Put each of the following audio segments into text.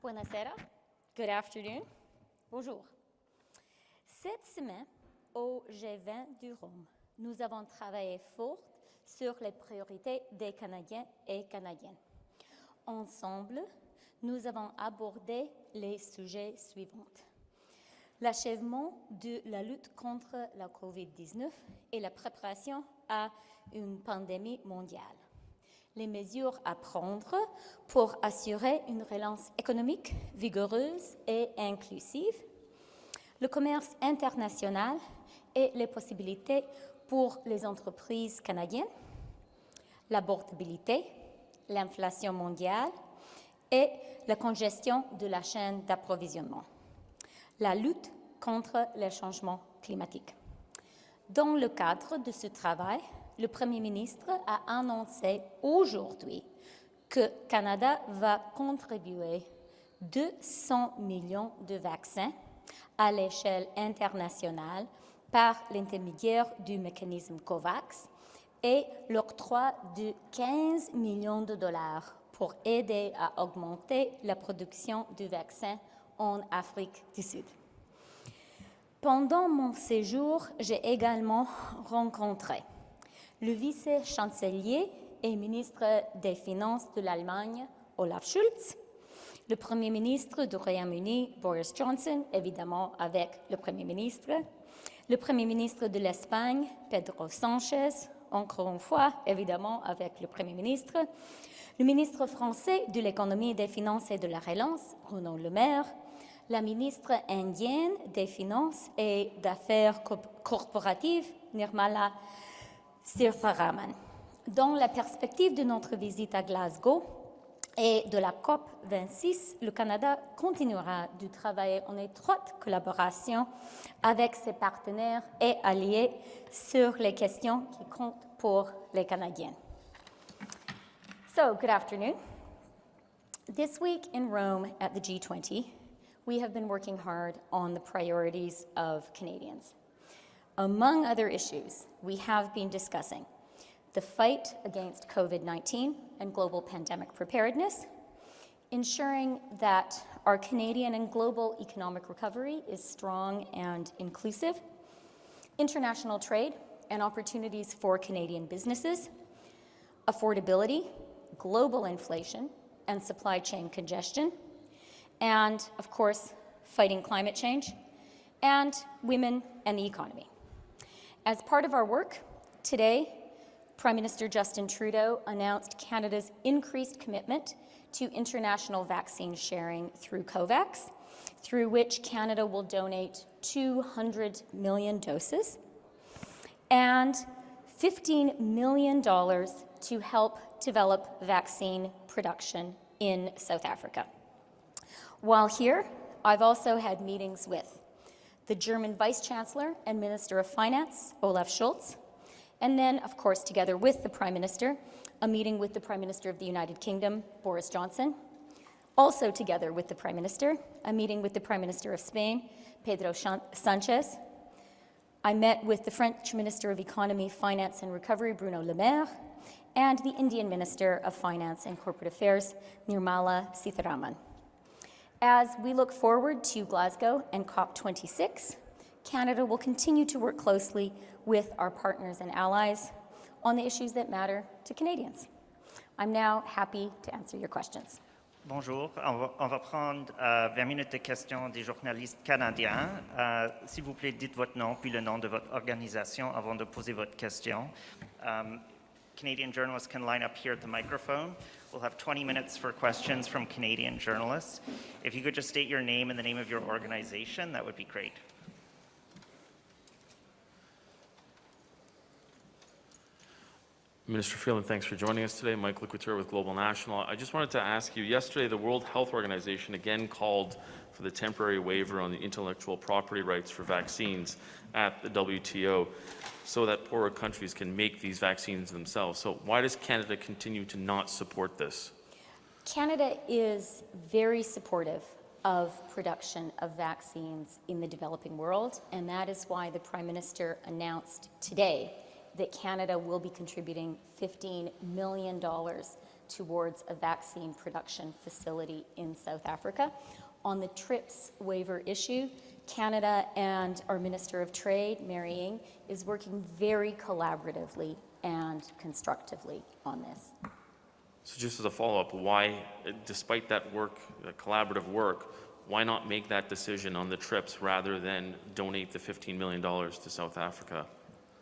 Buonasera. Good afternoon. Bonjour. Cette semaine, au G20 du Rhum, nous avons travaillé fort sur les priorités des Canadiens et Canadiennes. Ensemble, nous avons abordé les sujets suivants. L'achèvement de la lutte contre la COVID-19 et la préparation à une pandémie mondiale. Les mesures à prendre pour assurer une relance économique vigoureuse et inclusive, le commerce international et les possibilités pour les entreprises canadiennes, l'abordabilité, l'inflation mondiale et la congestion de la chaîne d'approvisionnement, la lutte contre les changements climatiques. Dans le cadre de ce travail, le Premier ministre a annoncé aujourd'hui que le Canada va contribuer 200 millions de vaccins à l'échelle internationale par l'intermédiaire du mécanisme COVAX et l'octroi de 15 millions de dollars pour aider à augmenter la production de vaccins en Afrique du Sud. Pendant mon séjour, j'ai également rencontré le vice-chancelier et ministre des Finances de l'Allemagne, Olaf Scholz, le Premier ministre du Royaume-Uni, Boris Johnson, évidemment avec le Premier ministre de l'Espagne, Pedro Sánchez, encore une fois, évidemment avec le Premier ministre, le ministre français de l'Économie, des Finances et de la Relance, Bruno Le Maire, la ministre indienne des Finances et d'Affaires corporatives, Nirmala Sitharaman. Dans la perspective de notre visite à Glasgow et de la COP26, le Canada continuera de travailler en étroite collaboration avec ses partenaires et alliés sur les questions qui comptent pour les Canadiens. So, good afternoon. This week in Rome at the G20, we have been working hard on the priorities of Canadians. Among other issues, we have been discussing the fight against COVID-19 and global pandemic preparedness, ensuring that our Canadian and global economic recovery is strong and inclusive, international trade and opportunities for Canadian businesses, affordability, global inflation, and supply chain congestion, and, of course, fighting climate change, and women and the economy. As part of our work, today, Prime Minister Justin Trudeau announced Canada's increased commitment to international vaccine sharing through COVAX, through which Canada will donate 200 million doses and $15 million to help develop vaccine production in South Africa. While here, I've also had meetings with the German Vice Chancellor and Minister of Finance, Olaf Scholz, and then, of course, together with the Prime Minister, a meeting with the Prime Minister of the United Kingdom, Boris Johnson. Also together with the Prime Minister, a meeting with the Prime Minister of Spain, Pedro Sánchez. I met with the French Minister of Economy, Finance and Recovery, Bruno Le Maire, and the Indian Minister of Finance and Corporate Affairs, Nirmala Sitharaman. As we look forward to Glasgow and COP26, Canada will continue to work closely with our partners and allies on the issues that matter to Canadians. I'm now happy to answer your questions. Bonjour, on va prendre 20 minutes de questions des journalistes canadiens. S'il vous plaît, dites votre nom puis le nom de votre organisation avant de poser votre question. Canadian journalists can line up here at the microphone. We'll have 20 minutes for questions from Canadian journalists. If you could just state your name and the name of your organization, that would be great. Minister Freeland, thanks for joining us today. Mike Liquiteur with Global National. I just wanted to ask you, yesterday the World Health Organization again called for the temporary waiver on the intellectual property rights for vaccines at the WTO so that poorer countries can make these vaccines themselves. So why does Canada continue to not support this? Canada is very supportive of production of vaccines in the developing world, and that is why the Prime Minister announced today that Canada will be contributing $15 million towards a vaccine production facility in South Africa. On the TRIPS waiver issue, Canada and our Minister of Trade, Mary Ng, is working very collaboratively and constructively on this. So just as a follow-up, why, despite that work, collaborative work, why not make that decision on the TRIPS rather than donate the $15 million to South Africa?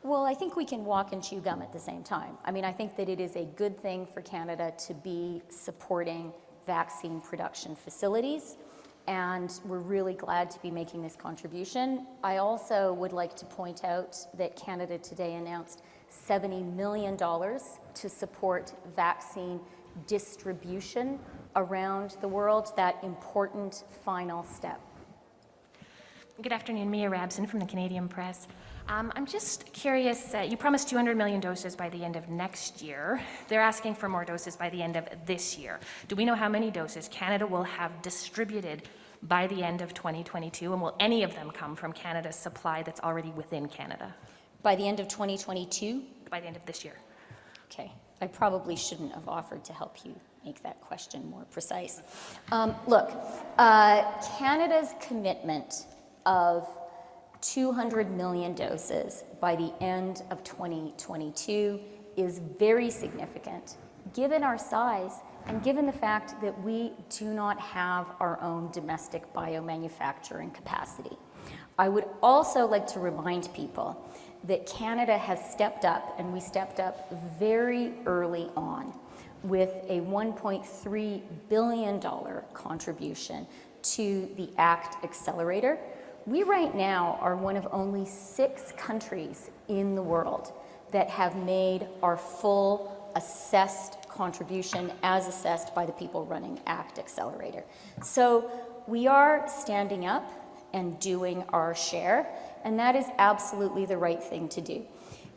Well, I think we can walk and chew gum at the same time. I mean, I think that it is a good thing for Canada to be supporting vaccine production facilities, and we're really glad to be making this contribution. I also would like to point out that Canada today announced $70 million to support vaccine distribution around the world, that important final step. Good afternoon, Mia Rabson from the Canadian Press. I'm just curious, you promised 200 million doses by the end of next year. They're asking for more doses by the end of this year. Do we know how many doses Canada will have distributed by the end of 2022, and will any of them come from Canada's supply that's already within Canada? By the end of 2022? By the end of this year. Okay, I probably shouldn't have offered to help you make that question more precise. Look, Canada's commitment of 200 million doses by the end of 2022 is very significant, given our size and given the fact that we do not have our own domestic biomanufacturing capacity. I would also like to remind people that Canada has stepped up, and we stepped up very early on with a $1.3 billion contribution to the ACT Accelerator. We right now are one of only 6 countries in the world that have made our full assessed contribution as assessed by the people running ACT Accelerator. So we are standing up and doing our share, and that is absolutely the right thing to do.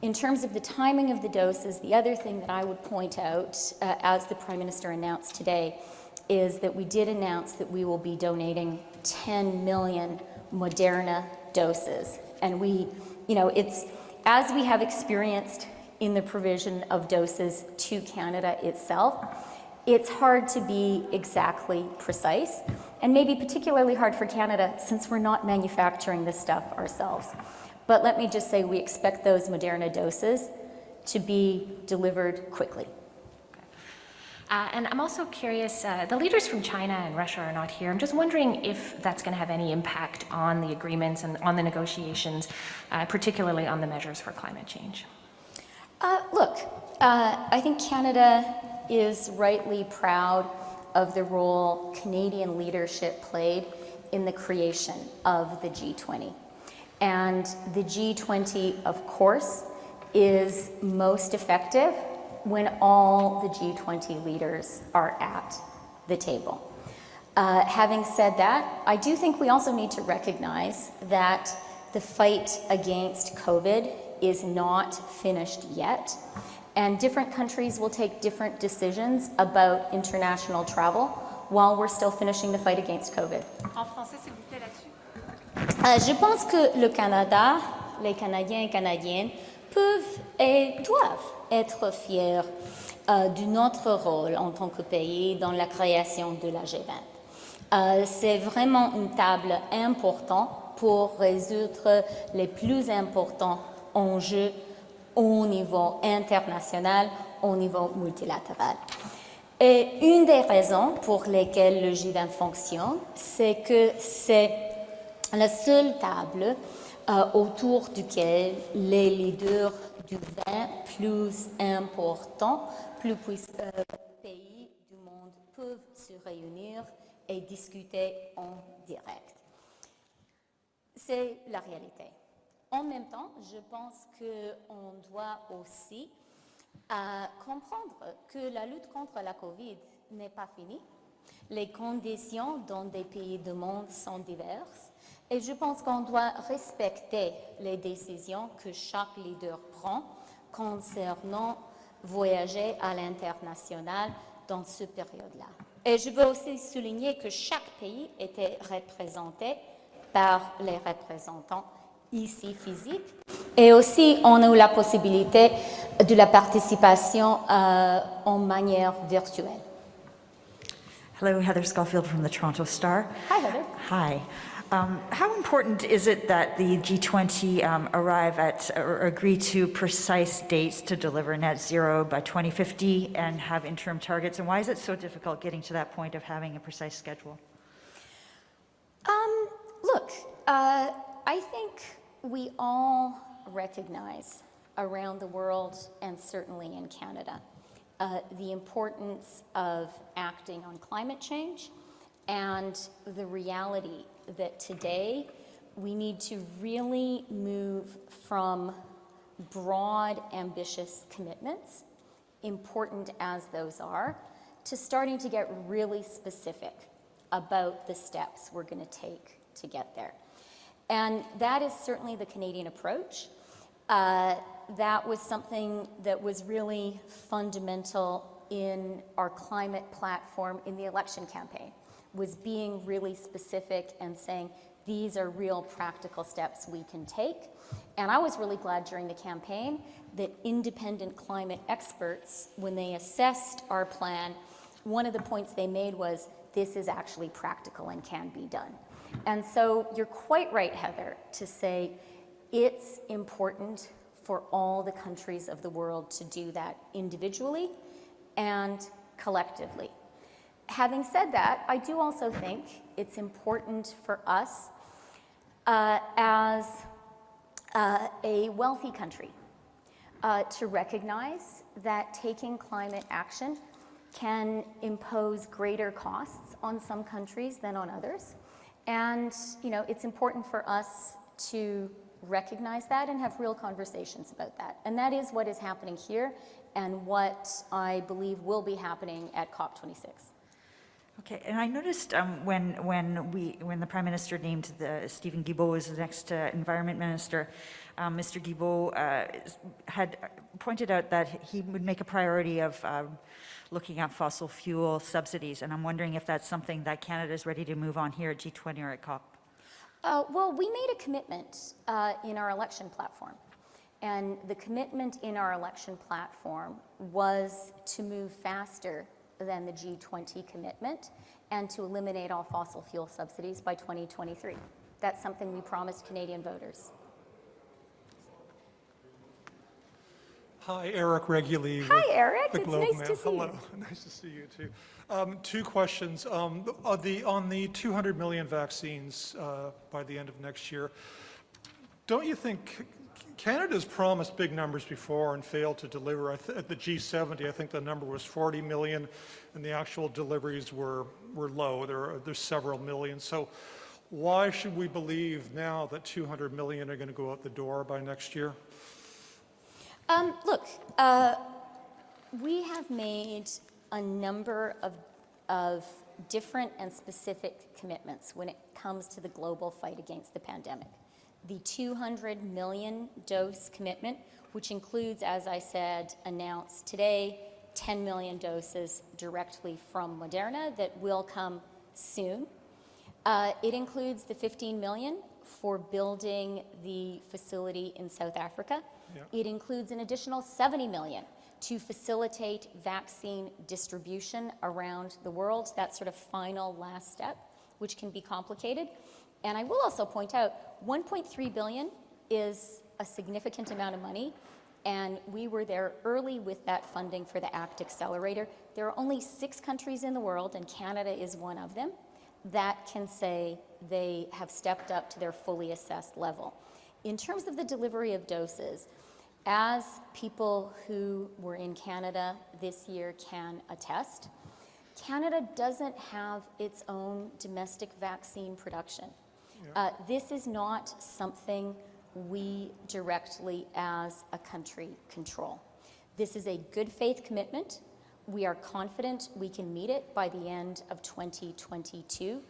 In terms of the timing of the doses, the other thing that I would point out, as the Prime Minister announced today, is that we did announce that we will be donating 10 million Moderna doses. And we, it's, as we have experienced in the provision of doses to Canada itself, it's hard to be exactly precise, and maybe particularly hard for Canada since we're not manufacturing this stuff ourselves. But let me just say, we expect those Moderna doses to be delivered quickly. And I'm also curious, the leaders from China and Russia are not here. I'm just wondering if that's going to have any impact on the agreements and on the negotiations, particularly on the measures for climate change. Look, I think Canada is rightly proud of the role Canadian leadership played in the creation of the G20. And the G20, of course, is most effective when all the G20 leaders are at the table. Having said that, I do think we also need to recognize that the fight against COVID is not finished yet, and different countries will take different decisions about international travel while we're still finishing the fight against COVID. En français, s'il vous plaît, là-dessus. Je pense que le Canada, les Canadiens et Canadiennes peuvent et doivent être fiers de notre rôle en tant que pays dans la création de la G20. C'est vraiment une table importante pour résoudre les plus importants enjeux au niveau international, au niveau multilatéral. Et une des raisons pour lesquelles le G20 fonctionne, c'est que c'est la seule table autour duquel les leaders du 20 plus importants, plus puissants pays du monde peuvent se réunir et discuter en direct. C'est la réalité. En même temps, je pense qu'on doit aussi comprendre que la lutte contre la COVID n'est pas finie. Les conditions dans des pays du monde sont diverses et je pense qu'on doit respecter les décisions que chaque leader prend concernant voyager à l'international dans cette période-là. Et je veux aussi souligner que chaque pays était représenté par les représentants ici physiques Et aussi, on a eu la possibilité de la participation en manière virtuelle. Hello, Heather Schofield from the Toronto Star. Hi, Heather. Hi. How important is it that the G20 arrive at or agree to precise dates to deliver net zero by 2050 and have interim targets? And why is it so difficult getting to that point of having a precise schedule? Look, I think we all recognize around the world and certainly in Canada the importance of acting on climate change and the reality that today we need to really move from broad, ambitious commitments, important as those are, to starting to get really specific about the steps we're going to take to get there. And that is certainly the Canadian approach. That was something that was really fundamental in our climate platform in the election campaign, was being really specific and saying, these are real practical steps we can take. And I was really glad during the campaign that independent climate experts, when they assessed our plan, one of the points they made was, this is actually practical and can be done. And so you're quite right, Heather, to say it's important for all the countries of the world to do that individually and collectively. Having said that, I do also think it's important for us as a wealthy country to recognize that taking climate action can impose greater costs on some countries than on others. And, you know, it's important for us to recognize that and have real conversations about that. And that is what is happening here and what I believe will be happening at COP26. Okay, and I noticed when the Prime Minister named Stephen Guilbeault as the next Environment Minister, Mr. Guilbeault had pointed out that he would make a priority of looking at fossil fuel subsidies, and I'm wondering if that's something that Canada is ready to move on here at G20 or at COP. Well, we made a commitment in our election platform, and the commitment in our election platform was to move faster than the G20 commitment and to eliminate all fossil fuel subsidies by 2023. That's something we promised Canadian voters. Hi, Eric Reguli. Hi, Eric. The It's Globe nice Mail. to see you. Hello. Nice to see you too. Two questions. On the 200 million vaccines by the end of next year, don't you think Canada's promised big numbers before and failed to deliver? At the G70, I think the number was 40 million, and the actual deliveries were low. There's several million. So why should we believe now that 200 million are going to go out the door by next year? Look, we have made a number of different and specific commitments when it comes to the global fight against the pandemic. The 200 million dose commitment, which includes, as I said, announced today, 10 million doses directly from Moderna that will come soon. It includes the 15 million for building the facility in South Africa. Yeah. It includes an additional 70 million to facilitate vaccine distribution around the world. That sort of final last step, which can be complicated. And I will also point out, 1.3 billion is a significant amount of money, and we were there early with that funding for the ACT Accelerator. There are only 6 countries in the world, and Canada is one of them, that can say they have stepped up to their fully assessed level. In terms of the delivery of doses, as people who were in Canada this year can attest, Canada doesn't have its own domestic vaccine production. Yeah. This is not something we directly as a country control. This is a good faith commitment. We are confident we can meet it by the end of 2022,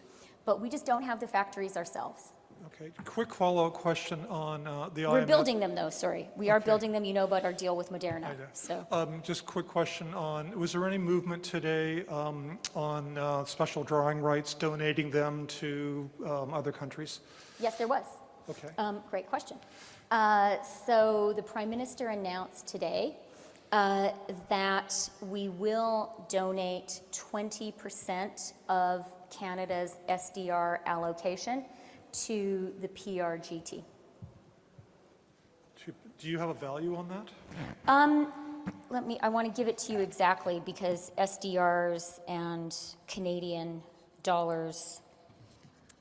but we just don't have the factories ourselves. Okay, quick follow-up question on the IMF. We're building them though, sorry. We are building them, you know about our deal with Moderna. So. Just quick question on, was there any movement today on special drawing rights, donating them to other countries? Yes, there was. Okay. Great question. So the Prime Minister announced today that we will donate 20% of Canada's SDR allocation to the PRGT. Do you have a value on that? I want to give it to you exactly because SDRs and Canadian dollars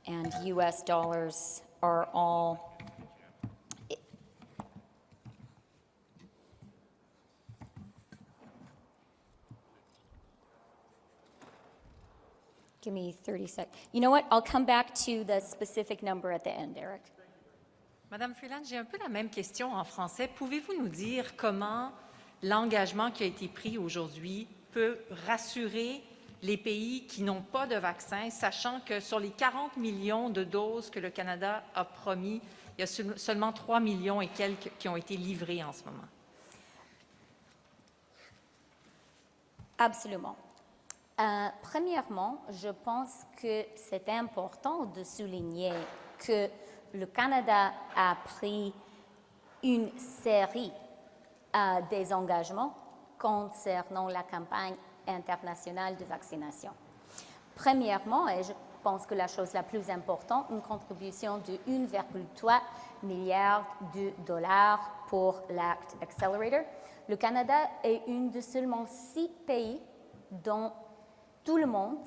and US dollars are all Give me 30 seconds. You know what? I'll come back to the specific number at the end, Eric. Madame Freeland, j'ai un peu la même question en français. Pouvez-vous nous dire comment l'engagement qui a été pris aujourd'hui peut rassurer les pays qui n'ont pas de vaccin, sachant que sur les 40 millions de doses que le Canada a promis, il y a seulement 3 millions et quelques qui ont été livrés en ce moment? Absolument. Premièrement, je pense que c'est important de souligner que le Canada a pris une série des engagements concernant la campagne internationale de vaccination. Premièrement, et je pense que la chose la plus importante, une contribution de 1,3 milliard de dollars pour l'Act Accelerator. Le Canada est une de seulement 6 pays dans tout le monde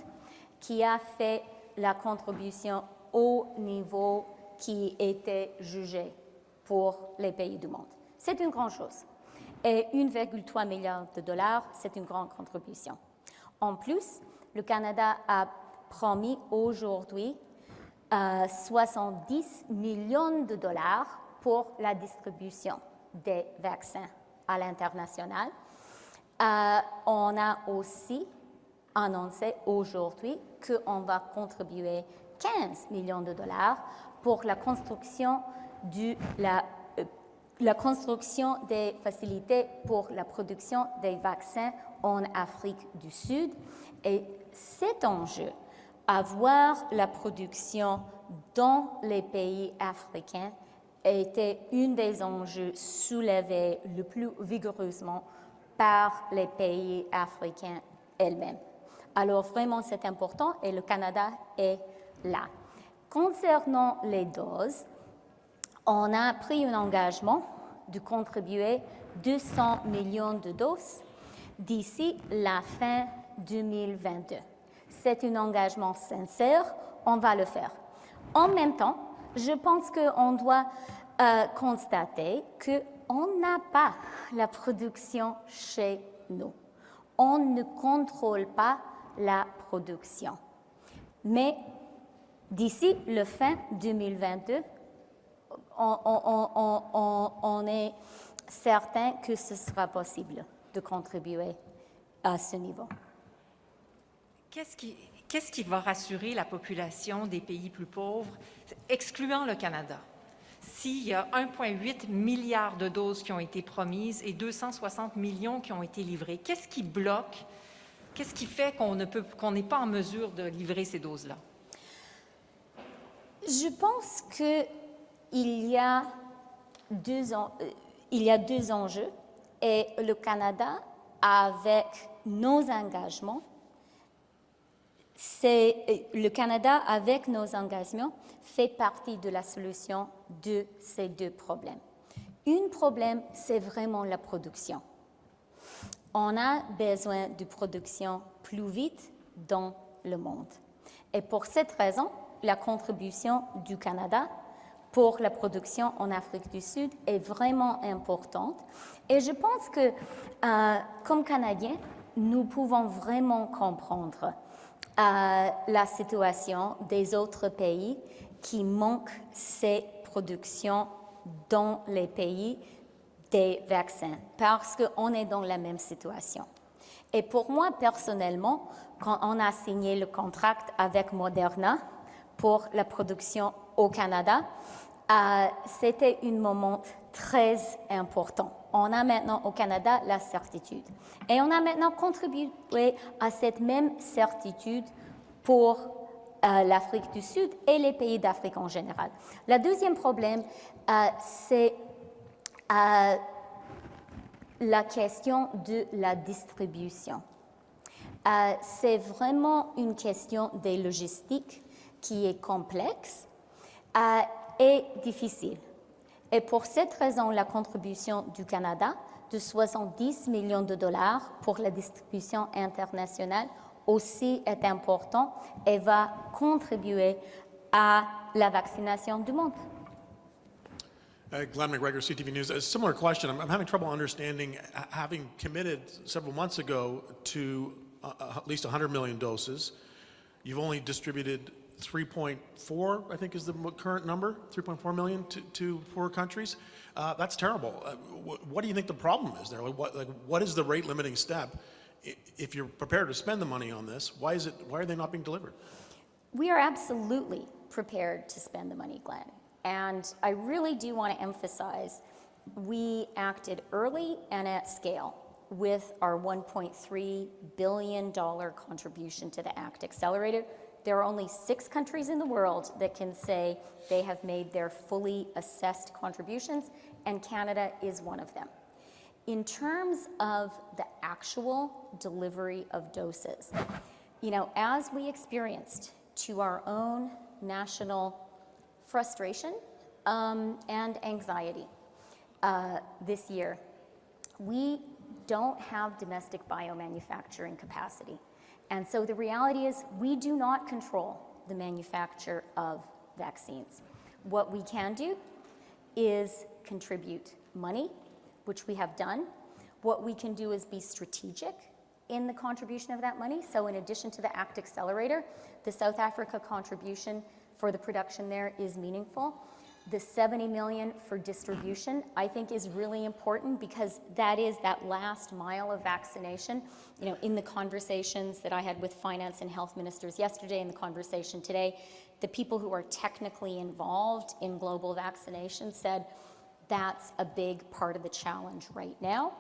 qui a fait la contribution au niveau qui était jugé pour les pays du monde. C'est une grande chose. Et 1,3 milliard de dollars, c'est une grande contribution. En plus, le Canada a promis aujourd'hui 70 millions de dollars pour la distribution des vaccins à l'international. On a aussi annoncé aujourd'hui qu'on va contribuer 15 millions de dollars pour la construction des facilités pour la production des vaccins en Afrique du Sud. Et cet enjeu, avoir la production dans les pays africains, était un des enjeux soulevés le plus vigoureusement par les pays africains elles-mêmes. Alors vraiment, c'est important et le Canada est là. Concernant les doses, on a pris un engagement de contribuer 200 millions de doses d'ici la fin 2022. C'est un engagement sincère, on va le faire. En même temps, je pense qu'on doit constater qu'on n'a pas la production chez nous. On ne contrôle pas la production. Mais d'ici le fin 2022, on est certain que ce sera possible de contribuer à ce niveau. Qu'est-ce qui va rassurer la population des pays plus pauvres, excluant le Canada? S'il y a 1,8 milliard de doses qui ont été promises et 260 millions qui ont été livrées, qu'est-ce qui bloque? Qu'est-ce qui fait qu'on n'est pas en mesure de livrer ces doses-là? Je pense qu'il y a deux enjeux et le Canada, avec nos engagements, fait partie de la solution de ces deux problèmes. Un problème, c'est vraiment la production. On a besoin de production plus vite dans le monde. Et pour cette raison, la contribution du Canada pour la production en Afrique du Sud est vraiment importante. Et je pense que, comme Canadiens, nous pouvons vraiment comprendre la situation des autres pays qui manquent ces productions dans les pays des vaccins, parce qu'on est dans la même situation. Et pour moi, personnellement, quand on a signé le contrat avec Moderna pour la production au Canada, c'était un moment très important. On a maintenant au Canada la certitude. Et on a maintenant contribué à cette même certitude pour l'Afrique du Sud et les pays d'Afrique en général. Le deuxième problème, c'est la question de la distribution. C'est vraiment une question de logistique qui est complexe et difficile. Et pour cette raison, la contribution du Canada de 70 millions de dollars pour la distribution internationale aussi est important et va contribuer à la vaccination du monde. Glenn McGregor, CTV News. A similar question. I'm having trouble understanding, having committed several months ago to at least 100 million doses, you've only distributed 3.4, I think is the current number, 3.4 million to poor countries. That's terrible. What do you think the problem is there? What is the rate limiting step? If you're prepared to spend the money on this, why are they not being delivered? We are absolutely prepared to spend the money, Glenn. And I really do want to emphasize, we acted early and at scale with our $1.3 billion contribution to the ACT Accelerator. There are only 6 countries in the world that can say they have made their fully assessed contributions, and Canada is one of them. In terms of the actual delivery of doses, as we experienced to our own national frustration and anxiety this year, we don't have domestic biomanufacturing capacity. And so the reality is we do not control the manufacture of vaccines. What we can do is contribute money, which we have done. What we can do is be strategic in the contribution of that money. So in addition to the ACT Accelerator, the South Africa contribution for the production there is meaningful. The 70 million for distribution, I think, is really important because that is that last mile of vaccination. In the conversations that I had with finance and health ministers yesterday and the conversation today, the people who are technically involved in global vaccination said that's a big part of the challenge right now.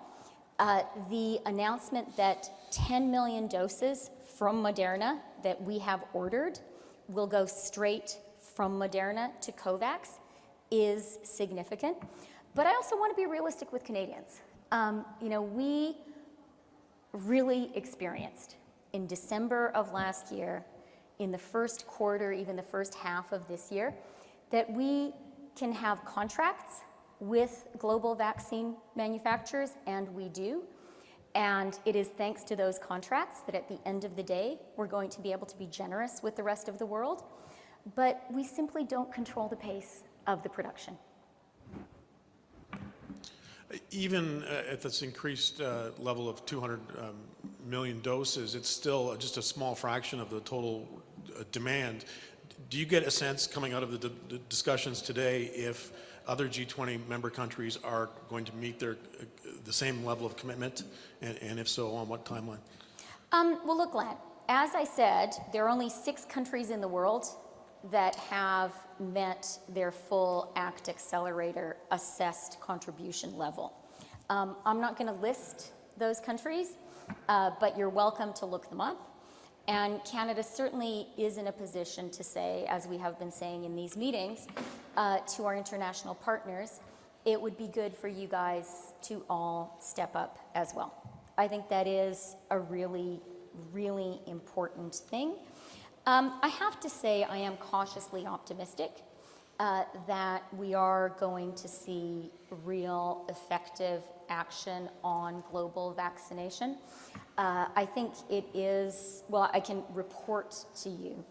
The announcement that 10 million doses from Moderna that we have ordered will go straight from Moderna to COVAX is significant. But I also want to be realistic with Canadians. We really experienced in December of last year, in the first quarter, even the first half of this year, that we can have contracts with global vaccine manufacturers, and we do. And it is thanks to those contracts that at the end of the day, we're going to be able to be generous with the rest of the world. But we simply don't control the pace of the production. Even at this increased level of 200 million doses, it's still just a small fraction of the total demand. Do you get a sense coming out of the discussions today if other G20 member countries are going to meet the same level of commitment, and if so, on what timeline? Well, look, Glenn, as I said, there are only 6 countries in the world that have met their full ACT Accelerator assessed contribution level. I'm not going to list those countries, but you're welcome to look them up. And Canada certainly is in a position to say, as we have been saying in these meetings, to our international partners, it would be good for you guys to all step up as well. I think that is a really, really important thing. I have to say I am cautiously optimistic that we are going to see real effective action on global vaccination. I think it is, well, I can report to you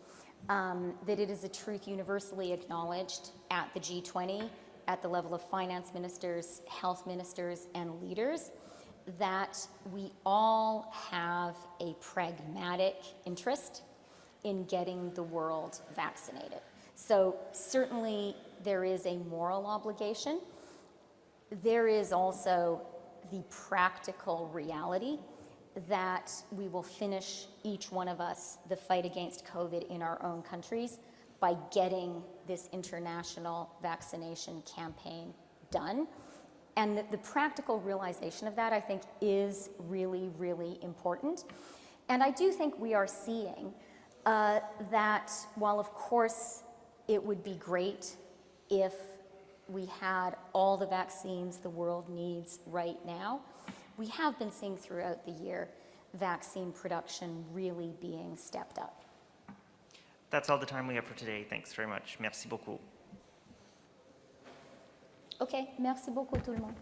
that it is a truth universally acknowledged at the G20, at the level of finance ministers, health ministers, and leaders, that we all have a pragmatic interest in getting the world vaccinated. So certainly there is a moral obligation. There is also the practical reality that we will finish, each one of us, the fight against COVID in our own countries by getting this international vaccination campaign done. And the practical realization of that, I think, is really, really important. And I do think we are seeing that while of course it would be great if we had all the vaccines the world needs right now, we have been seeing throughout the year vaccine production really being stepped up. That's all the time we have for today. Thanks very much. Merci beaucoup. OK, merci beaucoup tout le monde.